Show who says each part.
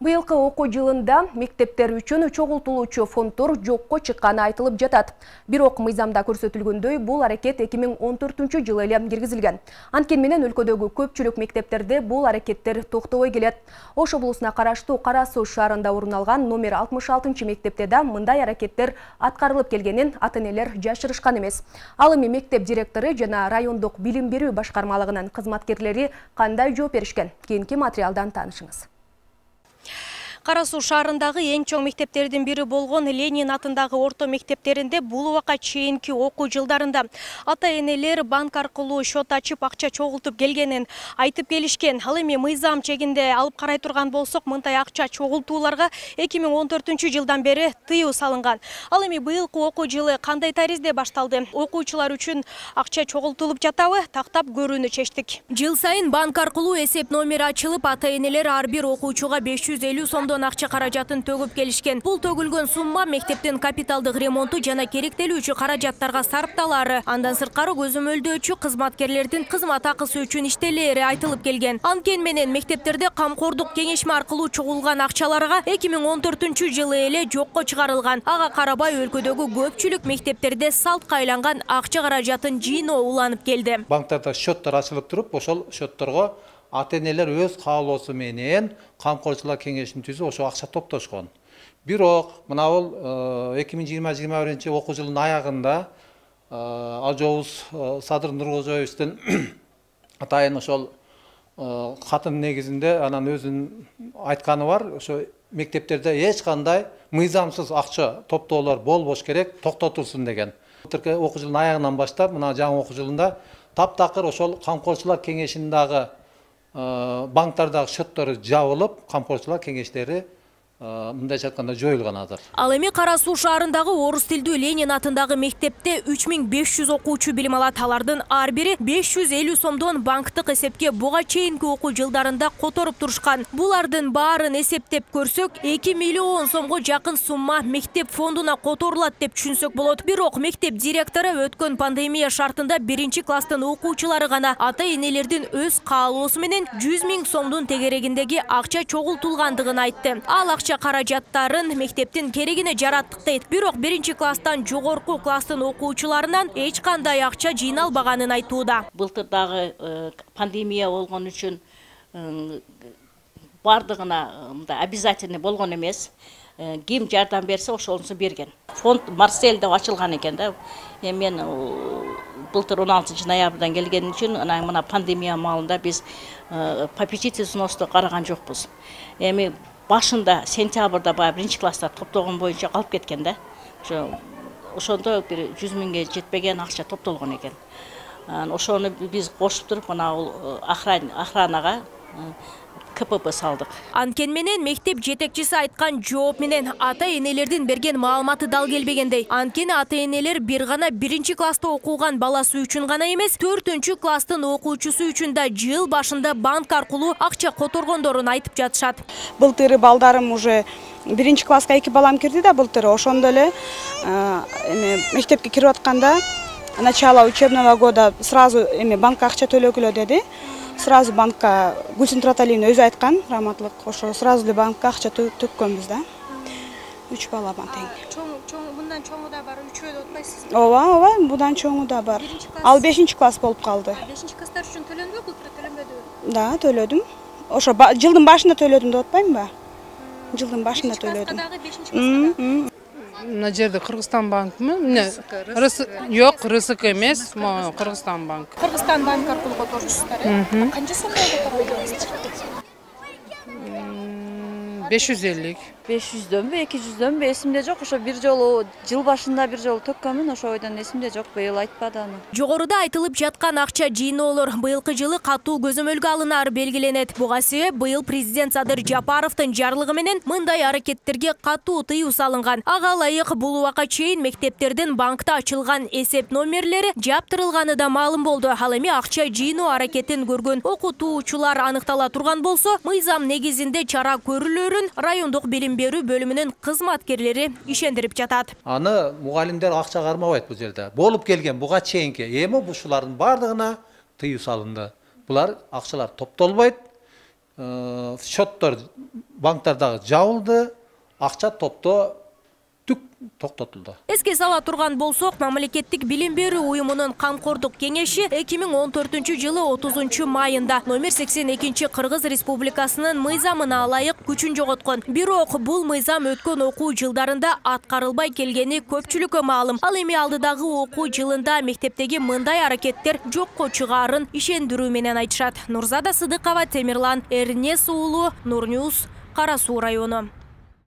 Speaker 1: Быйылкы окуу жылында мектептер үчүн чогултулуучу фонддор жокко чыкканы айтылып жатат. Бирок мыйзамда көрсөтүлгөндөй бул аракет 2014-жылы эле киргизилген. Анткени менен өлкөдөгү көпчүлүк мектептерде бул аракеттер токтобой келет. Ош облусуна караштуу Кара Суу шаарында орун алган номер 66-мектепте да мындай аракеттер аткарылып келгенин ата-энелер жашырышкан эмес. Ал эми мектеп директору жана райондук билим берүү башкармалыгынын кызматкерлери кандай жооп беришкен? Кийинки материалдан таанышыңыз.
Speaker 2: Кара Суу шаарындагы эң чоң мектептердин бири болгон Ленин атындагы орто мектептеринде бул убакка чейинки окуу жылдарында ата-энелер банк аркылуу счет ачып акча чогултуп келгенин айтып келишкен. Ал эми мыйзам чегинде алып карай турган болсок, мындай акча чогултууларга 2014-жылдан бери тыюу салынган. Ал эми быйылкы окуу жылы кандай таризде башталды? Окуучулар үчүн акча чогултулуп жатабы? Тактап көрүүнү чечтик. Жыл сайын банк аркылуу эсеп номери ачылып, ата-энелер ар бир окуучуга 550 сомдон акча каражатын төгүп келишкен. Бул төгүлгөн сумма мектептин капиталдык ремонту жана керектелүүчү каражаттарга сарпталары, андан сырткары көзөмөлдөөчү кызматкерлердин кызмат акысы үчүн иштелери айтылып келген. Анткени менен мектептерде камкордук кеңешме аркылуу чогулган акчаларга 2014-жылы эле жокко чыгарылган. Ага карабай өлкөдөгү көпчүлүк мектептерде салтка айланган акча каражатын жыйноо уланып келди.
Speaker 3: Банктарда счеттор ачылып туруп, ошол счетторго ата-энелер өз каалоосу менен камкорчулар кеңешин түзүп ошо акча топтошкон. Бирок мына бул 2020-21 окуу жылынын аягында ажообуз Садыр Нуркожоевичтен атайын ошол катын негизинде анан өзүнүн айтканы бар. Ошо мектептерде эч кандай мыйзамсыз акча топтоолор болбош керек, токтотулсун деген. Былтыркы окуу жылдын аягынан баштап мына жаңы окуу жылында таптакыр ошол камкорчулар кеңешинин дагы банктардагы счеттору жабылып, камкорчулар кеңештери мындайча айтканда жоюлган азыр.
Speaker 2: Ал эми Кара Суу шаарындагы орус тилдүү Ленин атындагы мектепте 3500 окуучу билим алат. Алардын ар бири 550 сомдон банктык эсепке буга чейинки окуу жылдарында которуп турушкан. Булардын баарын эсептеп көрсөк, 2 миллион сомго жакын сумма мектеп фондуна которулат деп түшүнсөк болот. Бирок мектеп директору өткөн пандемия шартында 1-класстын окуучулары гана ата-энелердин өз каалоосу менен 100 000 сомдун тегерегиндеги акча чогултулгандыгын айтты. Ал акча каражаттарын мектептин керегине жараттык дейт. Бирок 1-класстан жогорку класстын окуучуларынан эч кандай акча жыйналбаганын айтууда.
Speaker 4: Былтырдагы пандемия болгон үчүн бардыгына обязательный болгон эмес. Ким жардам берсе ошонусу берген. Фонд Марсель деп ачылган экен да. Мен былтыр 16 ноябрдан келген үчүн мына пандемия маалында биз попечитель взносты караган жокпуз. Эми башында сентябрда 1-класста топтогон боюнча калып кеткен да. Ошондо бир 100 000ге жетпеген акча топтолгон экен. Ошону биз кошуп туруп мына охранага КПП салдык.
Speaker 2: Анткени менен мектеп жетекчиси айткан жооп менен ата-энелердин берген маалыматы дал келбегендей. Анткени ата-энелер бир гана 1-класста окуган баласы үчүн гана эмес, 4-класстын окуучусу үчүн да жыл башында банк аркылуу акча которгондорун айтып жатышат.
Speaker 5: Былтыры балдарым уже 1-класска 2 балам кирди да былтыры. Ошондо эле мектепке кирип атканда начало учебного года сразу банкка акча төлөгүлө деди. Сразу банкка Гүлсүн Тураталиевна өзү айткан, раматлык, ошо сразу эле банкка акча төккөнбүз да. 3 балама тең.
Speaker 2: Мындан чоңу да бар, 3 деп атпайсызбы?
Speaker 5: Ооба, мындан чоңу да бар. Ал 5-класс болуп калды.
Speaker 2: 5-класстар үчүн төлөндүбү, былтыр төлөнбөдүбү?
Speaker 5: Да, төлөдүм. Ошо жылдын башында төлөдүм деп атпаймынбы? Жылдын башында төлөдүм.
Speaker 2: 5-класска
Speaker 6: Мына жерде Кыргызстан банкмы? Жок, РСК эмес, Кыргызстан банк.
Speaker 2: Кыргызстан банк аркылуу которушсуздар, канча сомдо котордуңуз?
Speaker 6: 550.
Speaker 7: 500дөнбү, 200дөнбү эсимде жок. Ошо бир жолу жыл башында бир жолу төккөнмүн, ошойдон эсимде жок. Быйыл айтпады аны.
Speaker 2: Жогоруда айтылып жаткан акча жыйноолор быйылкы жылы катуу көзөмөлгө алынары белгиленет. Буга себеп быйыл президент Садыр Жапаровдун жарлыгы менен мындай аракеттерге катуу тыюу салынган. Ага ылайык бул убакка чейин мектептердин банкта ачылган эсеп номерлери жаптырылганы да маалым болду. Ал эми акча жыйноо аракетин көргөн окутуучулар аныктала турган болсо, мыйзам негизинде чара көрүлөрүн райондук билим берүү бөлүмүнүн кызматкерлери ишендирип жатат.
Speaker 3: Аны мугалимдер акча кармабайт бул жерде. Болуп келген буга чейинки эми ушулардын бардыгына тыюу салынды. Булар акчалар топтолбойт. счеттор банктардагы жабылды, акча топтоо түк токтотулду.
Speaker 2: Эске сала турган болсок, мамлекеттик билим берүү уюмунун камкордук кеңеши 2014-жылы 30 майында номер 82 Кыргыз Республикасынын мыйзамына алайык күчүн жоготкон. Бирок бул мыйзам өткөн окуу жылдарында аткарылбай келгени көпчүлүккө маалым. Ал эми алдыдагы окуу жылында мектептеги мындай аракеттер жокко чыгаарын ишендирүү менен айтышат. Нурзада Сыдыкова, Темирлан Эрнес уулу, Нур Ньюс, Кара Суу району.